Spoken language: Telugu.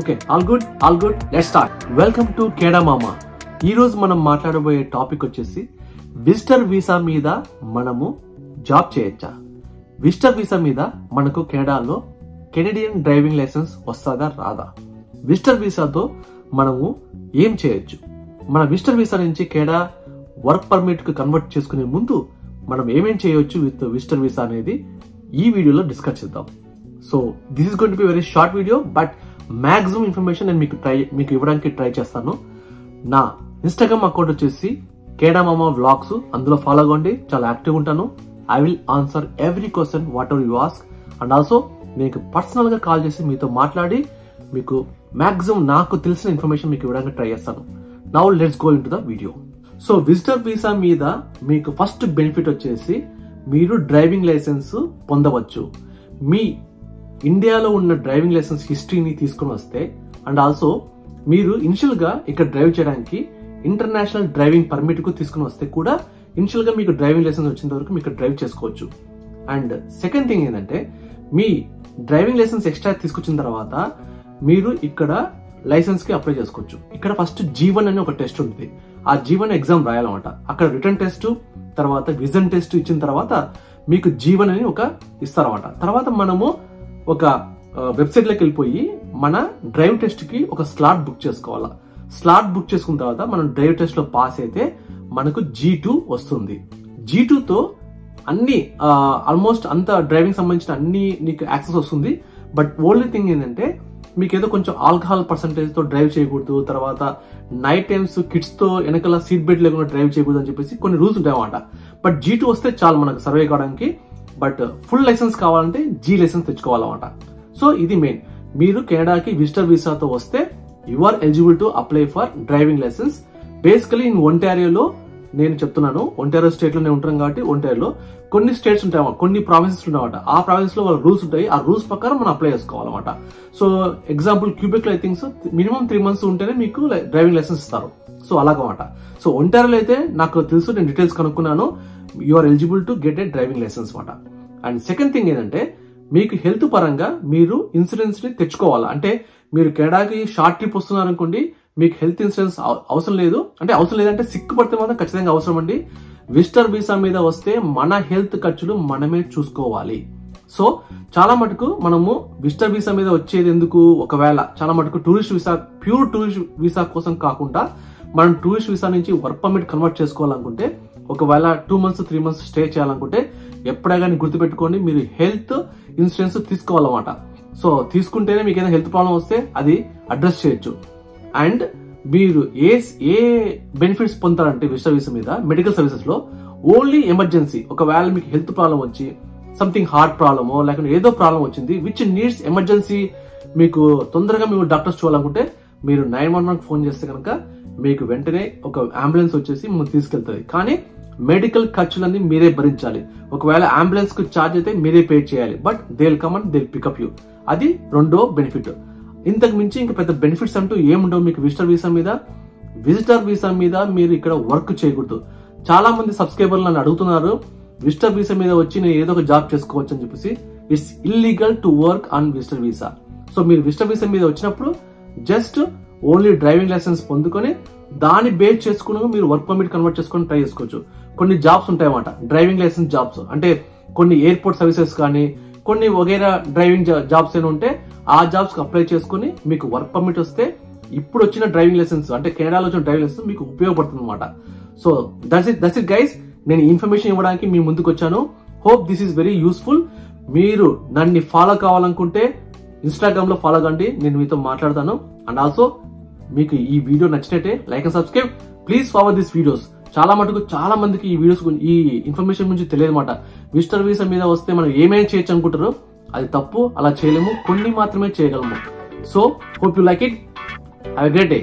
Okay, all good, let's start. Welcome to కేడా మామా. ఈ రోజు మనం మాట్లాడబోయే టాపిక్ వచ్చేసి విజిటర్ వీసా మీద మనము జాబ్ చేయొచ్చా? విజిటర్ వీసా మీద మనకు కెనడాలో కెనడియన్ డ్రైవింగ్ లైసెన్స్ వస్తుందా రాదా? విజిటర్ వీసాతో మనము ఏం చేయొచ్చు? మన విజిటర్ వీసా నుంచి కెనడా వర్క్ పర్మిట్ కు కన్వర్ట్ చేసుకునే ముందు మనం ఏమేం చేయొచ్చు విత్ విజిటర్ వీసా అనేది ఈ వీడియోలో డిస్కస్ చేద్దాం. So this is going to be very short video, but maximum information నేను మీకు ఇవ్వడానికి ట్రై చేస్తాను. నా ఇన్స్టాగ్రామ్ అకౌంట్ వచ్చేసి కేడా మామా వ్లాగ్స్, అందులో ఫాలో అవ్వండి. చాలా యాక్టివ్ ఉంటాను. I will answer every question what ever you ask. And also మీకు పర్సనల్ గా కాల్ చేసి మీతో మాట్లాడి మీకు మాక్సిమం నాకు తెలిసిన ఇన్ఫర్మేషన్ మీకు ఇవ్వడానికి ట్రై చేస్తాను. Now let's go in to the video. So visitor visa మీద మీకు ఫస్ట్ బెనిఫిట్ వచ్చేసి మీరు డ్రైవింగ్ లైసెన్స్ పొందవచ్చు. మీ ఇండియాలో ఉన్న డ్రైవింగ్ లైసెన్స్ హిస్టరీని తీసుకుని వస్తే, అండ్ ఆల్సో మీరు ఇనిషియల్ గా ఇక్కడ డ్రైవ్ చేయడానికి ఇంటర్నేషనల్ డ్రైవింగ్ పర్మిట్ కు తీసుకుని వస్తే కూడా ఇనిషియల్ గా మీకు డ్రైవింగ్ లైసెన్స్ వచ్చేంత వరకు మీకు డ్రైవ్ చేసుకోవచ్చు. అండ్ సెకండ్ థింగ్ ఏంటంటే, మీ డ్రైవింగ్ లైసెన్స్ ఎక్స్ట్రా తీసుకొచ్చిన తర్వాత మీరు ఇక్కడ లైసెన్స్ కి అప్లై చేసుకోవచ్చు. ఇక్కడ ఫస్ట్ G1 అని ఒక టెస్ట్ ఉంటుంది. ఆ G1 ఎగ్జామ్ రాయాలన్నమాట. అక్కడ రిటర్న్ టెస్ట్, తర్వాత విజన్ టెస్ట్ ఇచ్చిన తర్వాత మీకు G1 అని ఒక ఇస్తారన్నమాట. తర్వాత మనము ఒక వెబ్సైట్ లోకి వెళ్ళిపోయి మన డ్రైవ్ టెస్ట్ కి ఒక స్లాట్ బుక్ చేసుకోవాలా. స్లాట్ బుక్ చేసుకున్న తర్వాత మనం డ్రైవ్ టెస్ట్ లో పాస్ అయితే మనకు G2 వస్తుంది. G2 తో అన్ని ఆల్మోస్ట్ అంత డ్రైవింగ్ సంబంధించిన అన్ని నీకు యాక్సెస్ వస్తుంది. బట్ ఓన్లీ థింగ్ ఏంటంటే, మీకు ఏదో కొంచెం ఆల్కహాల్ పర్సంటేజ్ తో డ్రైవ్ చేయకూడదు, తర్వాత నైట్ టైమ్స్ కిడ్స్ తో వెనకాల సీట్ బెల్ట్ లేకుండా డ్రైవ్ చేయకూడదు అని చెప్పేసి కొన్ని రూల్స్ ఉంటాయి అన్నమాట. బట్ G2 వస్తే చాలు మనకు సర్వే కావడానికి. బట్ ఫుల్ లైసెన్స్ కావాలంటే G లైసెన్స్ తెచ్చుకోవాలన్నమాట. సో ఇది మెయిన్. మీరు కెనడాకి విజిటర్ వీసాతో వస్తే you are eligible to apply for driving licence. Basically in ఒంటారియోలో నేను చెప్తున్నాను, ఒంటారియో స్టేట్ లో నేను ఉంటాను కాబట్టి ఒంటారియోలో కొన్ని స్టేట్స్ ఉంటాయి, కొన్ని ప్రావిన్సెస్ ఉన్నాయన్నమాట. ఆ ప్రావిన్స్ లో వాళ్ళ రూల్స్ ఉంటాయి. ఆ రూల్స్ ప్రకారం మనం అప్లై చేసుకోవాలన్నమాట. సో ఎగ్జాంపుల్ క్యూబెక్ లో ఐ థింక్ మినిమం 3 months ఉంటేనే మీకు డ్రైవింగ్ లైసెన్స్ ఇస్తారు. సో అలాగమాట. సో ఒంటారియోలో అయితే నాకు తెలుసు, నేను డీటెయిల్స్ కనుక్కున్నాను, you are eligible to get a driving licence మాట. అండ్ సెకండ్ థింగ్ ఏంటంటే, మీకు హెల్త్ పరంగా మీరు ఇన్సూరెన్స్ ని తెచ్చుకోవాలా. అంటే మీరు కెనడాకి షార్ట్ ట్రిప్ వస్తున్నారు అనుకోండి, మీకు హెల్త్ ఇన్సూరెన్స్ అవసరం లేదు. అంటే అవసరం లేదంటే సిక్ పడితే మాత్రం ఖచ్చితంగా అవసరం అండి. విజిటర్ వీసా మీద వస్తే మన హెల్త్ ఖర్చులు మనమే చూసుకోవాలి. సో చాలా మటుకు మనము విజిటర్ వీసా మీద వచ్చేది ఎందుకు, ఒకవేళ చాలా మటుకు tourist visa, pure tourist visa కోసం కాకుండా మనం టూరిస్ట్ వీసా నుంచి వర్క్ పర్మిట్ కన్వర్ట్ చేసుకోవాలనుకుంటే, ఒకవేళ 2 months 3 months స్టే చేయాలనుకుంటే ఎప్పుడైనా గుర్తుపెట్టుకోండి, మీరు హెల్త్ ఇన్సూరెన్స్ తీసుకోవాలన్నమాట. సో తీసుకుంటేనే మీకు ఏదైనా హెల్త్ ప్రాబ్లం వస్తే అది అడ్రస్ చేయొచ్చు. అండ్ మీరు ఏ బెనిఫిట్స్ పొందుతారంటే విజిటర్ వీసా మీద, మెడికల్ సర్వీసెస్ లో ఓన్లీ ఎమర్జెన్సీ, ఒకవేళ మీకు హెల్త్ ప్రాబ్లం వచ్చి సంథింగ్ హార్ట్ ప్రాబ్లమో లేకుంటే ఏదో ప్రాబ్లం వచ్చింది విచ్ నీడ్స్ ఎమర్జెన్సీ, మీకు తొందరగా మీరు డాక్టర్స్ చూడాలనుకుంటే మీరు 911 ఫోన్ చేస్తే కనుక మీకు వెంటనే ఒక అంబులెన్స్ వచ్చేసి మిమ్మల్ని తీసుకెళ్తుంది. కానీ మెడికల్ ఖర్చులన్నీ మీరే భరించాలి. ఒకవేళ అంబులెన్స్ కు ఛార్జ్ అయితే మీరే పే చేయాలి. But they will come and they will pick up you. అది రెండో బెనిఫిట్. ఇంతకు మించి ఇంకా పెద్ద బెనిఫిట్స్ అంటూ ఏముండవు మీకు విజిటర్ వీసా మీద. విజిటర్ వీసా మీద మీరు ఇక్కడ వర్క్ చేయకూడదు. చాలా మంది సబ్స్క్రైబర్లు నన్ను అడుగుతున్నారు, విజిటర్ వీసా మీద వచ్చి నేను ఏదో ఒక జాబ్ చేసుకోవచ్చు అని చెప్పేసి. It's illegal to work on visitor visa. So మీరు విజిటర్ వీసా మీద వచ్చినప్పుడు జస్ట్ ఓన్లీ డ్రైవింగ్ లైసెన్స్ పొందుకొని దాన్ని బేస్ చేసుకుని మీరు వర్క్ పర్మిట్ కన్వర్ట్ చేసుకొని ట్రై చేసుకోవచ్చు. కొన్ని జాబ్స్ ఉంటాయన్నమాట, డ్రైవింగ్ లైసెన్స్ జాబ్స్. అంటే కొన్ని ఎయిర్పోర్ట్ సర్వీసెస్ కానీ కొన్ని వగైరా డ్రైవింగ్ జాబ్స్ ఏమైనా ఉంటే ఆ జాబ్స్ కి అప్లై చేసుకుని మీకు వర్క్ పర్మిట్ వస్తే ఇప్పుడు వచ్చిన డ్రైవింగ్ లైసెన్స్, అంటే కెనడాలో వచ్చిన డ్రైవింగ్ లైసెన్స్ మీకు ఉపయోగపడుతుంది అనమాట. So that's it guys. నేను ఇన్ఫర్మేషన్ ఇవ్వడానికి మీ ముందుకు వచ్చాను. Hope this is very useful. మీరు నన్ను ఫాలో కావాలనుకుంటే ఇన్స్టాగ్రామ్ లో ఫాలో కండి, నేను మీతో మాట్లాడతాను. అండ్ ఆల్సో మీకు ఈ వీడియో నచ్చినట్టే like and subscribe. Please forward this videos. చాలా మటుకు చాలా మందికి ఈ వీడియోస్ ఈ ఇన్ఫర్మేషన్ గురించి తెలియదు మాట. విజిటర్ వీసా మీద వస్తే మనం ఏమేమి చేయొచ్చు అనుకుంటారు, అది తప్పు. అలా చేయలేము, కొన్ని మాత్రమే చేయగలము. So hope you like it. Have a great day.